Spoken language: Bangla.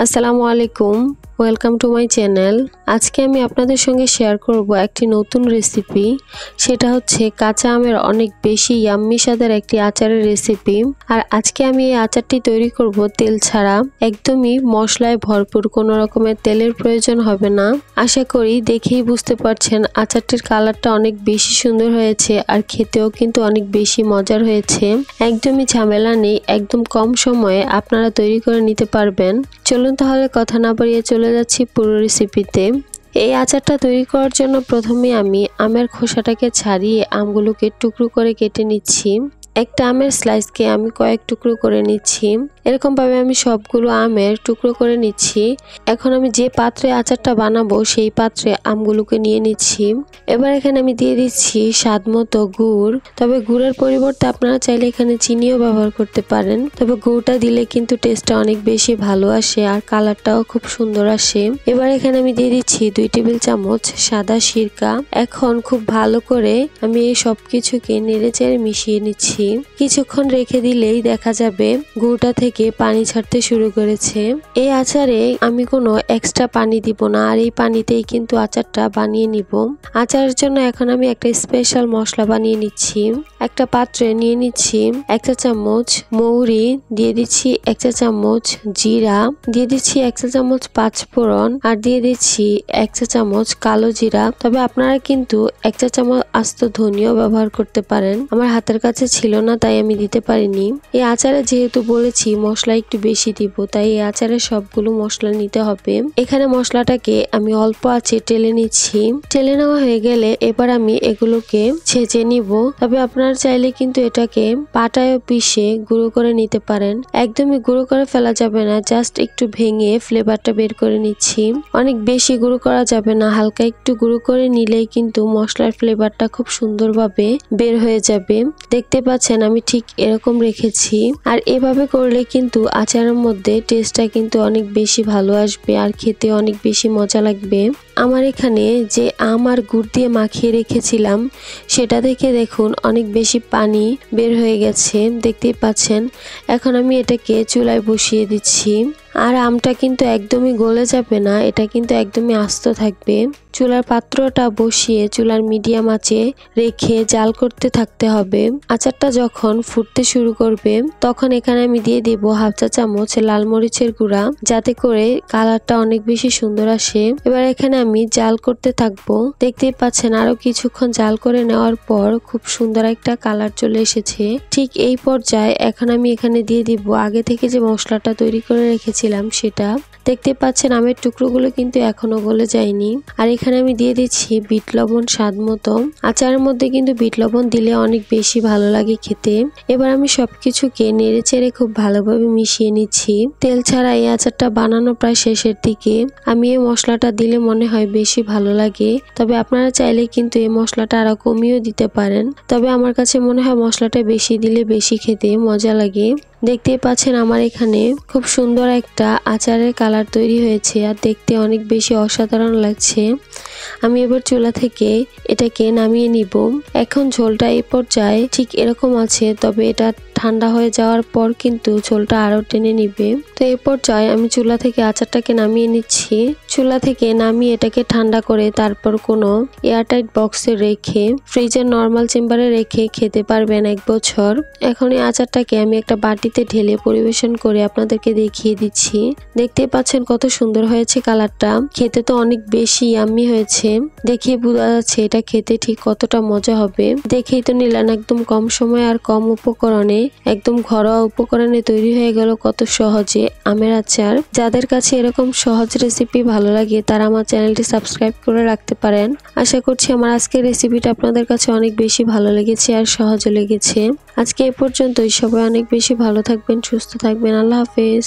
আসসালামু আলাইকুম, ওয়েলকাম টু মাই চ্যানেল। আজকে আমি আপনাদের সঙ্গে শেয়ার করব একটি নতুন রেসিপি। সেটা হচ্ছে কাঁচা আমের অনেক বেশি ইয়াম্মি স্বাদের একটি আচারের রেসিপি। আর আজকে আমি এই আচারটি তৈরি করব তেল ছাড়া, একদমই মশলায় ভরপুর, কোনো রকমের তেলের প্রয়োজন হবে না। আশা করি দেখেই বুঝতে পারছেন আচারটির কালারটা অনেক বেশি সুন্দর হয়েছে আর খেতেও কিন্তু অনেক বেশি মজার হয়েছে। একদমই ঝামেলা নেই, একদম কম সময়ে আপনারা তৈরি করে নিতে পারবেন। চলুন তাহলে কথা না বাড়িয়ে চলে যাচ্ছি পুরো রেসিপিতে। এই আচারটা তৈরি করার জন্য প্রথমে আমি আমের খোসাটাকে ছাড়িয়ে আমগুলোকে টুকরো করে কেটে নিচ্ছি। একটা আমের স্লাইসকে আমি কয়েক টুকরো করে নিচ্ছি। এরকম ভাবে আমি সবগুলো আমের টুকরো করে নিচ্ছি। এখন আমি যে পাত্রে আচারটা বানাবো সেই পাত্রে আমগুলোকে নিয়ে নিচ্ছি। এবার এখানে আমি দিয়ে দিচ্ছি স্বাদ মতো গুড়। তবে গুড়ের পরিবর্তে আপনারা চাইলে এখানে চিনিও ব্যবহার করতে পারেন। তবে গুড়টা দিলে কিন্তু টেস্টটা অনেক বেশি ভালো আসে আর কালারটাও খুব সুন্দর আসে। এবার এখানে আমি দিয়ে দিচ্ছি 2 টেবিল চামচ সাদা সিরকা। এখন খুব ভালো করে আমি এই সবকিছুকে নেড়েচেড়ে মিশিয়ে নিচ্ছি। কিছুক্ষণ রেখে দিলেই দেখা যাবে গুড়টা থেকে পানি ছাড়তে শুরু করেছে। এই আচারে আমি কোনো এক্সট্রা পানি দিব না, আর এই পানিতেই কিন্তু আচারটা বানিয়ে নিব। আচারের জন্য এখন আমি একটা স্পেশাল মশলা বানিয়ে নিচ্ছি। একটা পাত্রে নিয়ে নিচ্ছি 1 চা চামচ মৌরি, দিয়ে দিচ্ছি 1 চা চামচ জিরা, দিয়ে দিচ্ছি 1 চা চামচ পাঁচফোড়ন, আর দিয়ে দিচ্ছি 1 চা চামচ কালো জিরা। তবে আপনারা কিন্তু 1 চা চামচ আস্ত ধনিয়া ব্যবহার করতে পারেন। আমার হাতের কাছে ছিল না, তাই আমি দিতে পারিনি। এই আচারে যেহেতু বলেছি মশলা একটু বেশি দিব, তাই এই আচারে সবগুলো মশলা নিতে হবে। এখানে মশলাটাকে আমি অল্প আঁচে টেলে নিচ্ছি। টেলে নেওয়া হয়ে গেলে এবার আমি এগুলোকে ছেঁচে নিব। তবে আপনারা চাইলে কিন্তু এটাকে পাটায় পিষে গুঁড়ো করে নিতে পারেন। একদমই গুঁড়ো করে ফেলা যাবে না, জাস্ট একটু ভেঙে ফ্লেভারটা বের করে নিচ্ছি। অনেক বেশি গুঁড়ো করা যাবে না, হালকা একটু গুঁড়ো করে নিলেই কিন্তু মশলার ফ্লেভারটা খুব সুন্দরভাবে বের হয়ে যাবে। দেখতে পাচ্ছেন আমি ঠিক এরকম রেখেছি। আর এভাবে করলে কিন্তু আচারের মধ্যে টেস্টটা কিন্তু অনেক বেশি ভালো আসবে আর খেতে অনেক বেশি মজা লাগবে। আমার এখানে যে আম আর গুড় দিয়ে মাখিয়ে রেখেছিলাম সেটা থেকে দেখুন অনেক বেশি পানি বের হয়ে গেছে, দেখতেই পাচ্ছেন। এখন আমি এটাকে চুলায় বসিয়ে দিচ্ছি। আর আমটা কিন্তু একদমই গলে যাবে না, এটা কিন্তু একদমই আস্ত থাকবে। চুলার পাত্রটা বসিয়ে চুলার মিডিয়াম আঁচে রেখে জাল করতে থাকতে হবে। আচারটা যখন ফুটতে শুরু করবে তখন এখানে আমি দিয়ে দিব 1/2 চা চামচ লাল মরিচের গুঁড়া, যাতে করে কালারটা অনেক বেশি সুন্দর আসে। এবার এখানে আমি জাল করতে থাকবো। দেখতেই পাচ্ছেন আরো কিছুক্ষণ জাল করে নেওয়ার পর খুব সুন্দর একটা কালার চলে এসেছে। ঠিক এই পর্যায়ে এখন আমি এখানে দিয়ে দিব আগে থেকে যে মশলাটা তৈরি করে রেখেছিলাম সেটা। দেখতে পাচ্ছেন আমের টুকরোগুলো কিন্তু এখনো গলে যায়নি। আর এখানে আমি দিয়ে দিচ্ছি বিট লবণ স্বাদ মতো। আচারের মধ্যে কিন্তু বিট লবণ দিলে অনেক বেশি ভালো লাগে খেতে। এবার আমি সবকিছুকে নেড়ে চেড়ে খুব ভালোভাবে মিশিয়ে নিচ্ছি। তেল ছাড়া এই আচারটা বানানো প্রায় শেষের দিকে। আমি এই মশলাটা দিলে মনে হয় বেশি ভালো লাগে। তবে আপনারা চাইলে কিন্তু এই মশলাটা আরো কমিয়েও দিতে পারেন। তবে আমার কাছে মনে হয় মশলাটা বেশি দিলে বেশি খেতে মজা লাগে। দেখতেই পাচ্ছেন আমার এখানে খুব সুন্দর একটা আচারের কালার তৈরি হয়েছে আর দেখতে অনেক বেশি অসাধারণ লাগছে। আমি এবার চুলা থেকে এটাকে নামিয়ে নিব। এখন ঝোলটা এই পর্যায়ে ঠিক এরকম আছে, তবে এটা ঠান্ডা হয়ে যাওয়ার পর কিন্তু ঝোলটা আরো টেনে নিবে। তো এই পর্যায়ে আমি চুলা থেকে আচারটাকে নামিয়ে নিচ্ছি। চুলা থেকে নামিয়ে এটাকে ঠান্ডা করে তারপর কোনো এয়ারটাইট বক্সে রেখে ফ্রিজের নর্মাল চেম্বারে রেখে খেতে পারবেন 1 বছর। এখন এই আচারটাকে আমি একটা বাটিতে ঢেলে পরিবেশন করে আপনাদেরকে দেখিয়ে দিচ্ছি। দেখতেই পাচ্ছেন কত সুন্দর হয়েছে কালারটা। খেতে তো অনেক বেশি ইয়াম্মি হয়েছে। দেখেই বোঝা যাচ্ছে এটা খেতে ঠিক কতটা মজা হবে। দেখেই তো নিলেন একদম কম সময় আর কম উপকরণে, একদম ঘরোয়া উপকরণে তৈরি হয়ে গেল কত সহজে আমের আচার। যাদের কাছে এরকম সহজ রেসিপি ভালো লাগে তারা আমার চ্যানেলটি সাবস্ক্রাইব করে রাখতে পারেন। আশা করছি আমার আজকের রেসিপিটা আপনাদের কাছে অনেক বেশি ভালো লেগেছে আর সহজ লেগেছে। আজকে এ পর্যন্তই। সবাই অনেক বেশি ভালো থাকবেন, সুস্থ থাকবেন। আল্লাহ হাফেজ।